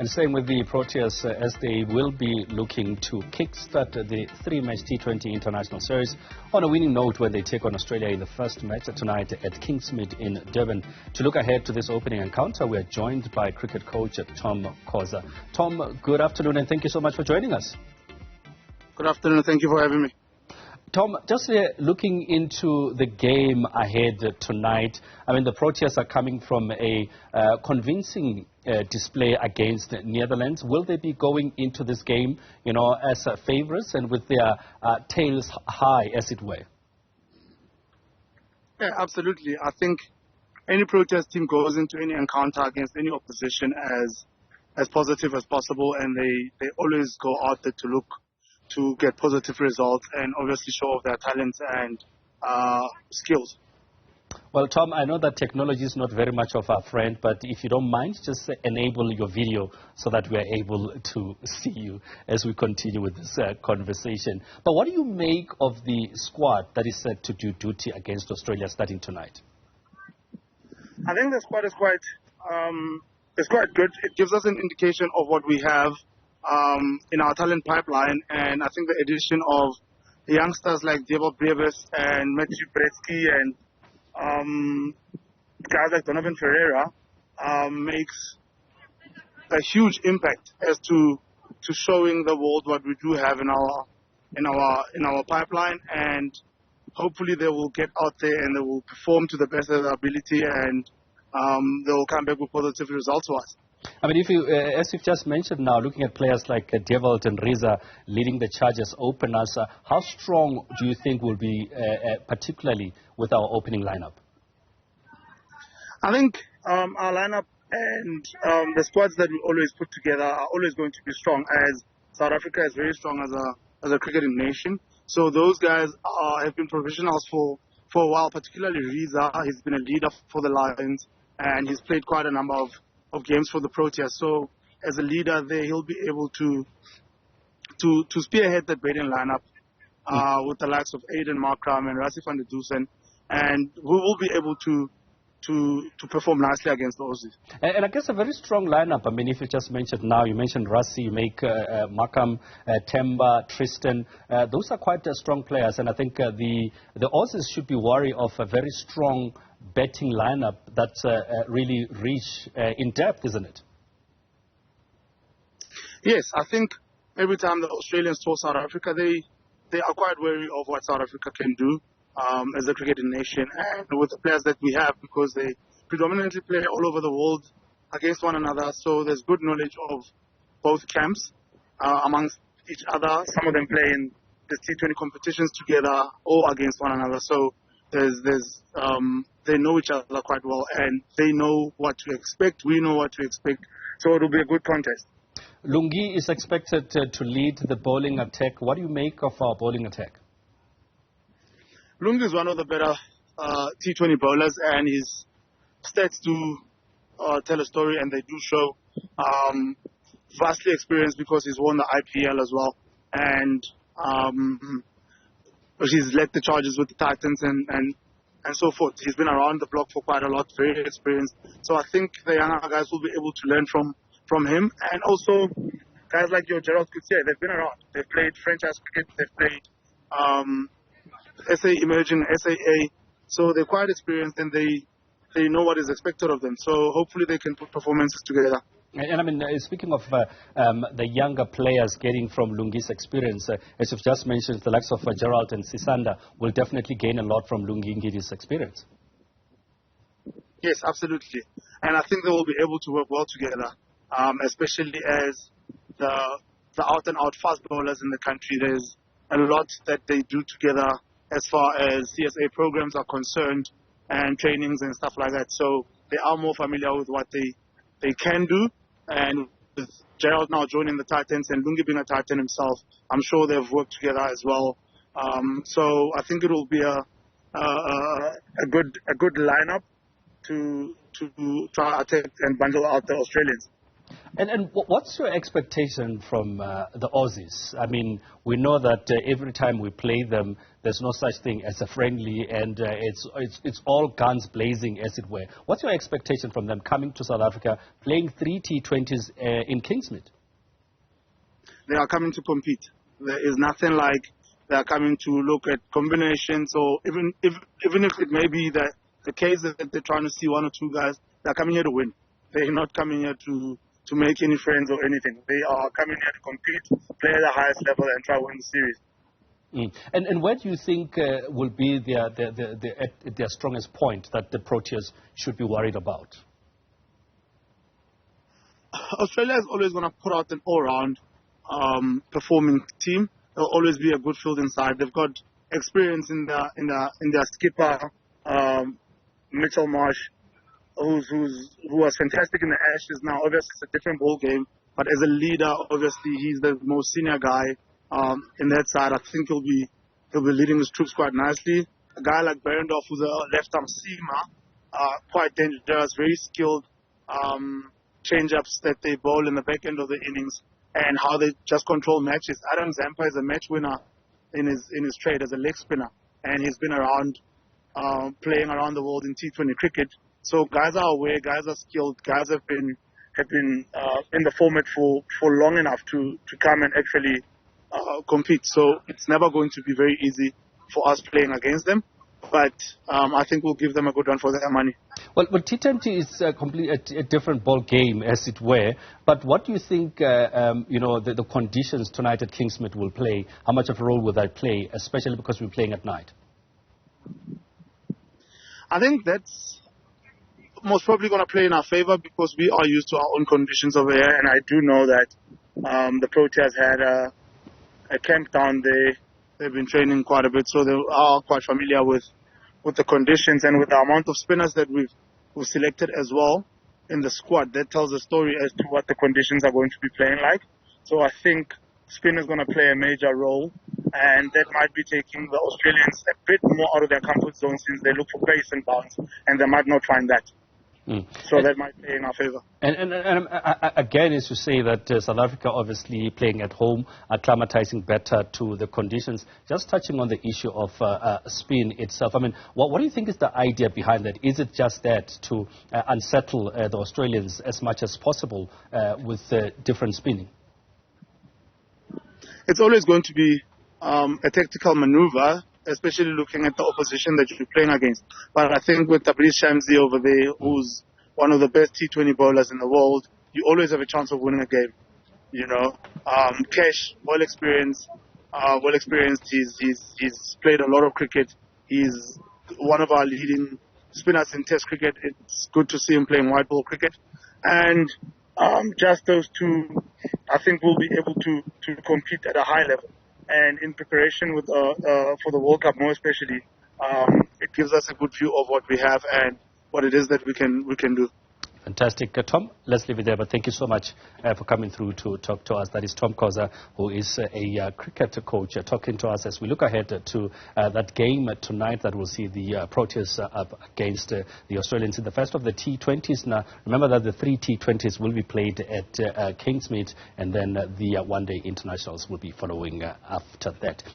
And staying with the Proteas, as they will be looking to kickstart the three-match T20 international series on a winning note when they take on Australia in the first match tonight at Kingsmead in Durban. To look ahead to this opening encounter, we are joined by cricket coach Tom Khoza. Tom, good afternoon and thank you so much for joining us. Good afternoon, thank you for having me. Tom, just looking into the game ahead tonight, I mean, the Proteas are coming from a convincing display against the Netherlands. Will they be going into this game, as favourites and with their tails high, as it were? Yeah, absolutely. I think any Proteas team goes into any encounter against any opposition as positive as possible, and they always go out there to look to get positive results and obviously show off their talents and skills. Well, Tom, I know that technology is not very much of our friend, but if you don't mind, just enable your video so that we are able to see you as we continue with this conversation. But what do you make of the squad that is set to do duty against Australia starting tonight? I think the squad is quite good. It gives us an indication of what we have in our talent pipeline, and I think the addition of youngsters like Diego Brevis and Matthew Bretsky and guys like Donovan Ferreira makes a huge impact as to showing the world what we do have in our pipeline, and hopefully they will get out there and they will perform to the best of their ability, and they will come back with positive results for us. I mean, if you, as you've just mentioned now, looking at players like Devalt and Riza leading the charge as openers, how strong do you think will be, particularly with our opening lineup? I think our lineup and the squads that we always put together are always going to be strong, as South Africa is very strong as a cricketing nation. So those guys have been professionals for a while, particularly Riza. He's been a leader for the Lions, and he's played quite a number of games for the Proteas. So as a leader there, he'll be able to spearhead that batting lineup with the likes of Aiden Markram and Rassie van der Dusen, and we will be able to perform nicely against the Aussies. And I guess a very strong lineup. I mean, if you just mentioned now, you mentioned Rassie, you make Markram, Temba, Tristan. Those are quite strong players, and I think the Aussies should be wary of a very strong batting lineup that's really rich in depth, isn't it? Yes, I think every time the Australians tour South Africa, they are quite wary of what South Africa can do as a cricketing nation, and with the players that we have, because they predominantly play all over the world against one another. So there's good knowledge of both camps amongst each other. Some of them play in the T20 competitions together or against one another. So they know each other quite well, and they know what to expect. We know what to expect. So it will be a good contest. Lungi is expected to lead the bowling attack. What do you make of our bowling attack? Lungi is one of the better T20 bowlers, and his stats do tell a story, and they do show vastly experienced, because he's won the IPL as well, and he's led the charges with the Titans and so forth. He's been around the block for quite a lot, very experienced. So I think the younger guys will be able to learn from him. And also guys like your Gerald Coutier, they've been around. They've played franchise cricket, they've played SA Emerging, SAA. So they're quite experienced, and they know what is expected of them. So hopefully they can put performances together. And I mean, speaking of the younger players getting from Lungi's experience, as you've just mentioned, the likes of Gerald and Sisanda will definitely gain a lot from Lungi's experience. Yes, absolutely. And I think they will be able to work well together, especially as the out-and-out fast bowlers in the country. There's a lot that they do together as far as CSA programs are concerned and trainings and stuff like that. So they are more familiar with what they can do. And with Gerald now joining the Titans and Lungi being a Titan himself, I'm sure they've worked together as well. So I think it will be a good lineup to try to attack and bundle out the Australians. And what's your expectation from the Aussies? I mean, we know that every time we play them, there's no such thing as a friendly, and it's all guns blazing, as it were. What's your expectation from them coming to South Africa, playing 3 T20s in Kingsmead? They are coming to compete. There is nothing like they are coming to look at combinations, or even if it may be that the case that they're trying to see one or two guys, they're coming here to win. They're not coming here to make any friends or anything. They are coming here to compete, play at the highest level, and try to win the series. And where do you think will be their strongest point that the Proteas should be worried about? Australia is always going to put out an all-round performing team. There'll always be a good field inside. They've got experience in their skipper, Mitchell Marsh, who was fantastic in the Ashes. Now, obviously, it's a different ball game, but as a leader, obviously, he's the most senior guy in that side. I think he'll be leading his troops quite nicely. A guy like Berendorf, who's a left-arm seamer, quite dangerous, very skilled change-ups that they bowl in the back end of the innings, and how they just control matches. Adam Zampa is a match winner in his trade as a leg spinner, and he's been around playing around the world in T20 cricket. So guys are aware, guys are skilled, guys have been in the format for long enough to come and actually compete. So it's never going to be very easy for us playing against them, but I think we'll give them a good run for their money. Well, T20 is a different ball game, as it were. But what do you think, the conditions tonight at Kingsmead will play? How much of a role will they play, especially because we're playing at night? I think that's most probably going to play in our favor because we are used to our own conditions over here, and I do know that the Proteas had a camp down there. They've been training quite a bit, so they are quite familiar with the conditions and with the amount of spinners that we've selected as well in the squad. That tells a story as to what the conditions are going to be playing like. So I think spin is going to play a major role, and that might be taking the Australians a bit more out of their comfort zone since they look for pace and bounce, and they might not find that. So that might play in our favor. And again, is to say that South Africa obviously playing at home, acclimatizing better to the conditions. Just touching on the issue of spin itself, I mean, what do you think is the idea behind that? Is it just that to unsettle the Australians as much as possible with different spinning? It's always going to be a tactical maneuver, especially looking at the opposition that you're playing against. But I think with Tabriz Shamsi over there, who's one of the best T20 bowlers in the world, you always have a chance of winning a game. You know, Cash, well experienced. He's played a lot of cricket. He's one of our leading spinners in Test cricket. It's good to see him playing white ball cricket. And just those two, I think, will be able to compete at a high level. And in preparation for the World Cup, more especially, it gives us a good view of what we have and what it is that we can do. Fantastic. Tom, let's leave it there, but thank you so much for coming through to talk to us. That is Tom Khoza, who is a cricket coach, talking to us as we look ahead to that game tonight that will see the Proteas up against the Australians in the first of the T20s. Now, remember that the 3 T20s will be played at Kingsmead, and then the one-day internationals will be following after that.